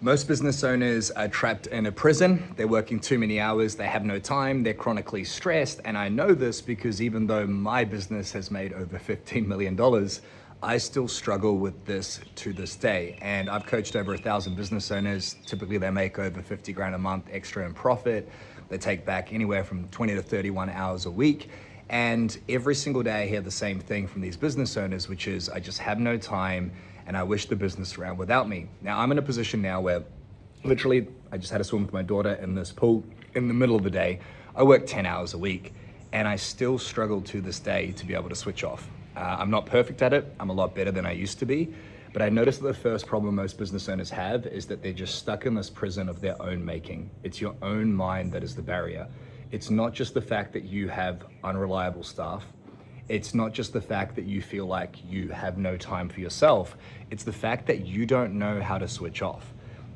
Most business owners are trapped in a prison. They're working too many hours, they have no time, they're chronically stressed. And I know this because even though my business has made over $15 million, I still struggle with this to this day. And I've coached over 1,000 business owners. Typically they make over 50 grand a month extra in profit. They take back anywhere from 20 to 31 hours a week. And every single day I hear the same thing from these business owners, which is, I just have no time and I wish the business ran without me. Now I'm in a position now where literally I just had to swim with my daughter in this pool in the middle of the day. I work 10 hours a week and I still struggle to this day to be able to switch off. I'm not perfect at it. I'm a lot better than I used to be, but I noticed that the first problem most business owners have is that they're just stuck in this prison of their own making. It's your own mind that is the barrier. It's not just the fact that you have unreliable staff. It's not just the fact that you feel like you have no time for yourself. It's the fact that you don't know how to switch off.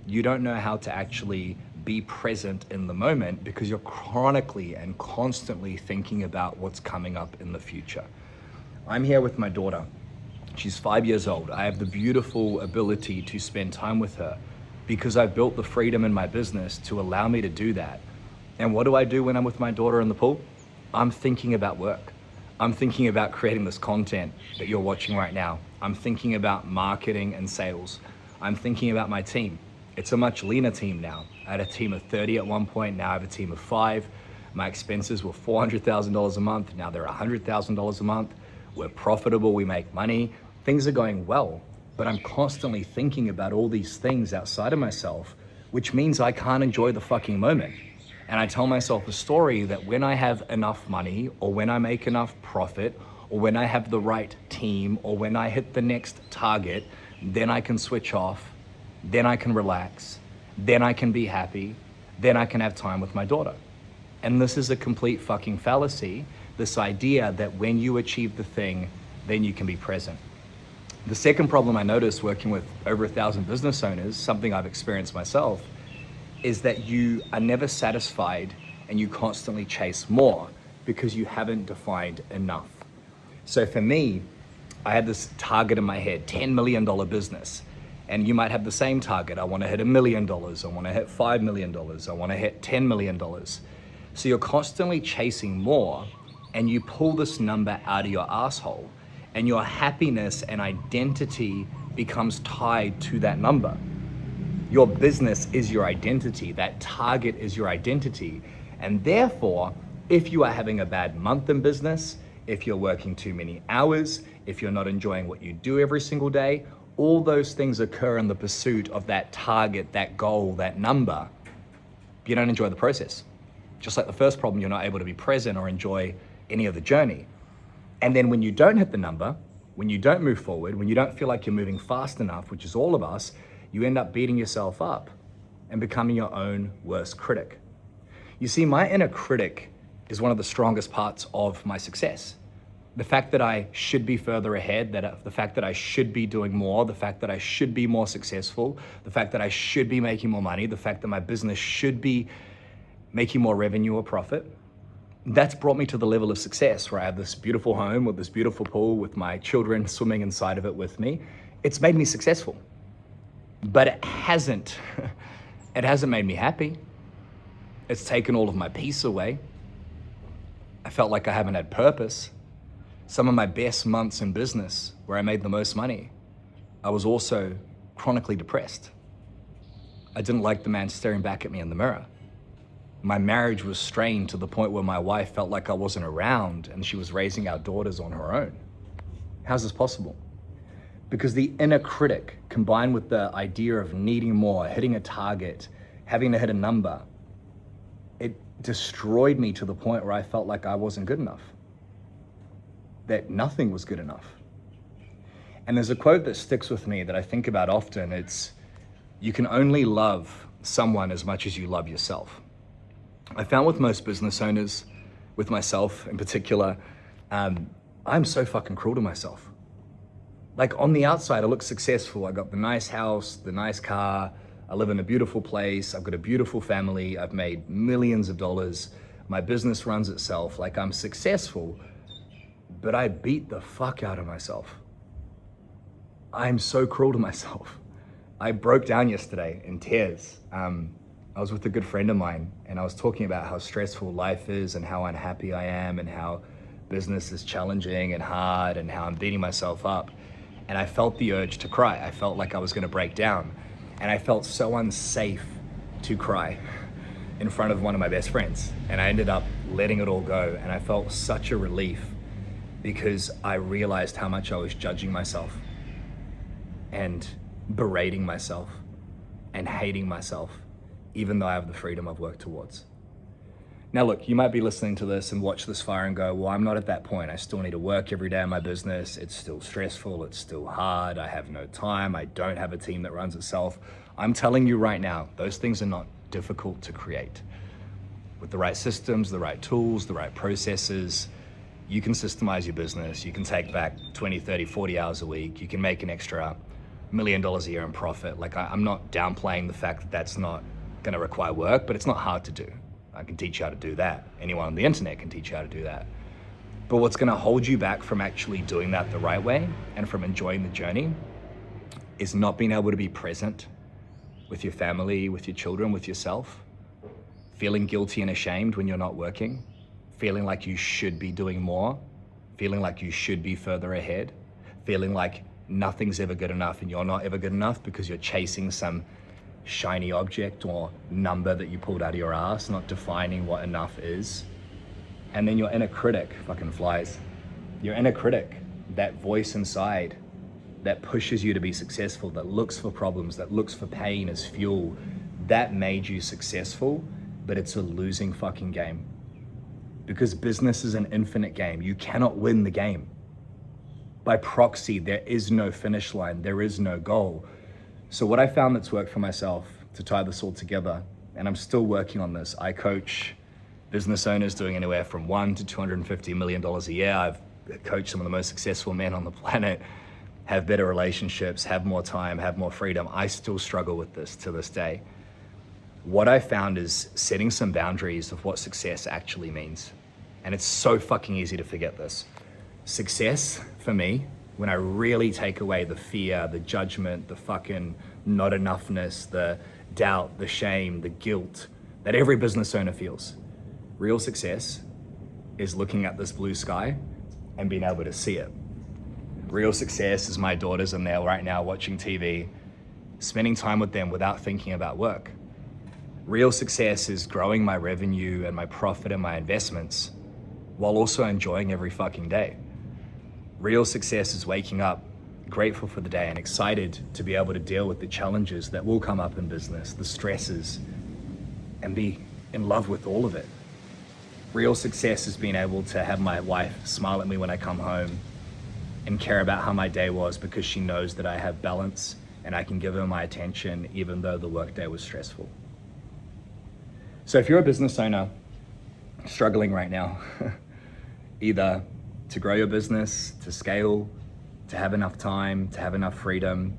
You don't know how to actually be present in the moment because you're chronically and constantly thinking about what's coming up in the future. I'm here with my daughter. She's 5 years old. I have the beautiful ability to spend time with her because I've built the freedom in my business to allow me to do that. And what do I do when I'm with my daughter in the pool? I'm thinking about work. I'm thinking about creating this content that you're watching right now. I'm thinking about marketing and sales. I'm thinking about my team. It's a much leaner team now. I had a team of 30 at one point, now I have a team of 5. My expenses were $400,000 a month, now they're $100,000 a month. We're profitable, we make money. Things are going well, but I'm constantly thinking about all these things outside of myself, which means I can't enjoy the fucking moment. And I tell myself a story that when I have enough money or when I make enough profit or when I have the right team or when I hit the next target, then I can switch off, then I can relax, then I can be happy, then I can have time with my daughter. And this is a complete fucking fallacy, this idea that when you achieve the thing, then you can be present. The second problem I noticed working with over 1,000 business owners, something I've experienced myself, is that you are never satisfied and you constantly chase more because you haven't defined enough. So for me, I had this target in my head, $10 million business. And you might have the same target. I want to hit $1 million. I want to hit $5 million. I want to hit $10 million. So you're constantly chasing more and you pull this number out of your asshole and your happiness and identity becomes tied to that number. Your business is your identity. That target is your identity. And therefore, if you are having a bad month in business, if you're working too many hours, if you're not enjoying what you do every single day, all those things occur in the pursuit of that target, that goal, that number. You don't enjoy the process. Just like the first problem, you're not able to be present or enjoy any of the journey. And then when you don't hit the number, when you don't move forward, when you don't feel like you're moving fast enough, which is all of us, you end up beating yourself up and becoming your own worst critic. You see, my inner critic is one of the strongest parts of my success. The fact that I should be further ahead, the fact that I should be doing more, the fact that I should be more successful, the fact that I should be making more money, the fact that my business should be making more revenue or profit, that's brought me to the level of success where I have this beautiful home with this beautiful pool with my children swimming inside of it with me. It's made me successful. But it hasn't made me happy. It's taken all of my peace away. I felt like I haven't had purpose. Some of my best months in business where I made the most money, I was also chronically depressed. I didn't like the man staring back at me in the mirror. My marriage was strained to the point where my wife felt like I wasn't around and she was raising our daughters on her own. How's this possible? Because the inner critic combined with the idea of needing more, hitting a target, having to hit a number, it destroyed me to the point where I felt like I wasn't good enough, that nothing was good enough. And there's a quote that sticks with me that I think about often. It's, you can only love someone as much as you love yourself. I found with most business owners, with myself in particular, I'm so fucking cruel to myself. Like on the outside, I look successful. I got the nice house, the nice car. I live in a beautiful place. I've got a beautiful family. I've made millions of dollars. My business runs itself. Like I'm successful, but I beat the fuck out of myself. I'm so cruel to myself. I broke down yesterday in tears. I was with a good friend of mine and I was talking about how stressful life is and how unhappy I am and how business is challenging and hard and how I'm beating myself up. And I felt the urge to cry. I felt like I was gonna break down. And I felt so unsafe to cry in front of one of my best friends. And I ended up letting it all go. And I felt such a relief because I realized how much I was judging myself and berating myself and hating myself, even though I have the freedom I've worked towards. Now look, you might be listening to this and watch this fire and go, well, I'm not at that point. I still need to work every day in my business. It's still stressful, it's still hard. I have no time. I don't have a team that runs itself. I'm telling you right now, those things are not difficult to create. With the right systems, the right tools, the right processes, you can systemize your business. You can take back 20, 30, 40 hours a week. You can make an extra $1 million a year in profit. Like I'm not downplaying the fact that that's not gonna require work, but it's not hard to do. I can teach you how to do that. Anyone on the internet can teach you how to do that. But what's gonna hold you back from actually doing that the right way and from enjoying the journey is not being able to be present with your family, with your children, with yourself, feeling guilty and ashamed when you're not working, feeling like you should be doing more, feeling like you should be further ahead, feeling like nothing's ever good enough and you're not ever good enough because you're chasing some shiny object or number that you pulled out of your ass, not defining what enough is. And then your inner critic fucking flies. Your inner critic, that voice inside that pushes you to be successful, that looks for problems, that looks for pain as fuel, that made you successful, but it's a losing fucking game. Because business is an infinite game. You cannot win the game. By proxy, there is no finish line, there is no goal. So what I found that's worked for myself to tie this all together, and I'm still working on this, I coach business owners doing anywhere from $1 to $250 million a year. I've coached some of the most successful men on the planet, have better relationships, have more time, have more freedom. I still struggle with this to this day. What I found is setting some boundaries of what success actually means. And it's so fucking easy to forget this. Success, for me, when I really take away the fear, the judgment, the fucking not enoughness, the doubt, the shame, the guilt that every business owner feels. Real success is looking at this blue sky and being able to see it. Real success is my daughters in there right now watching TV, spending time with them without thinking about work. Real success is growing my revenue and my profit and my investments while also enjoying every fucking day. Real success is waking up grateful for the day and excited to be able to deal with the challenges that will come up in business, the stresses, and be in love with all of it. Real success is being able to have my wife smile at me when I come home and care about how my day was because she knows that I have balance and I can give her my attention even though the workday was stressful. So if you're a business owner struggling right now, either to grow your business, to scale, to have enough time, to have enough freedom,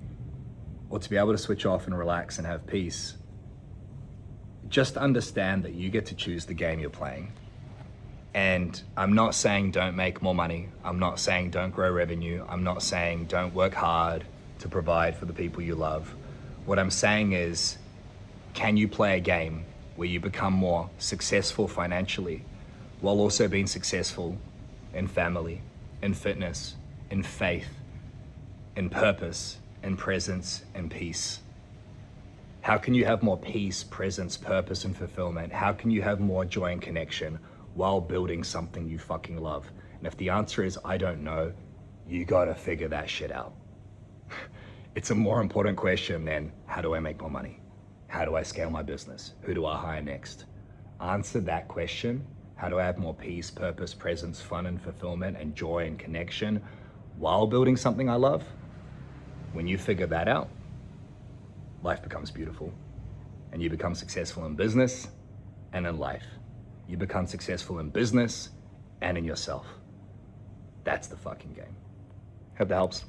or to be able to switch off and relax and have peace, just understand that you get to choose the game you're playing. And I'm not saying don't make more money. I'm not saying don't grow revenue. I'm not saying don't work hard to provide for the people you love. What I'm saying is, can you play a game where you become more successful financially while also being successful in family, in fitness, in faith, in purpose, in presence, and peace? How can you have more peace, presence, purpose, and fulfillment? How can you have more joy and connection while building something you fucking love? And if the answer is, I don't know, you gotta figure that shit out. It's a more important question than, how do I make more money? How do I scale my business? Who do I hire next? Answer that question. How do I have more peace, purpose, presence, fun, and fulfillment, and joy and connection while building something I love? When you figure that out, life becomes beautiful. And you become successful in business and in life. You become successful in business and in yourself. That's the fucking game. Hope that helps.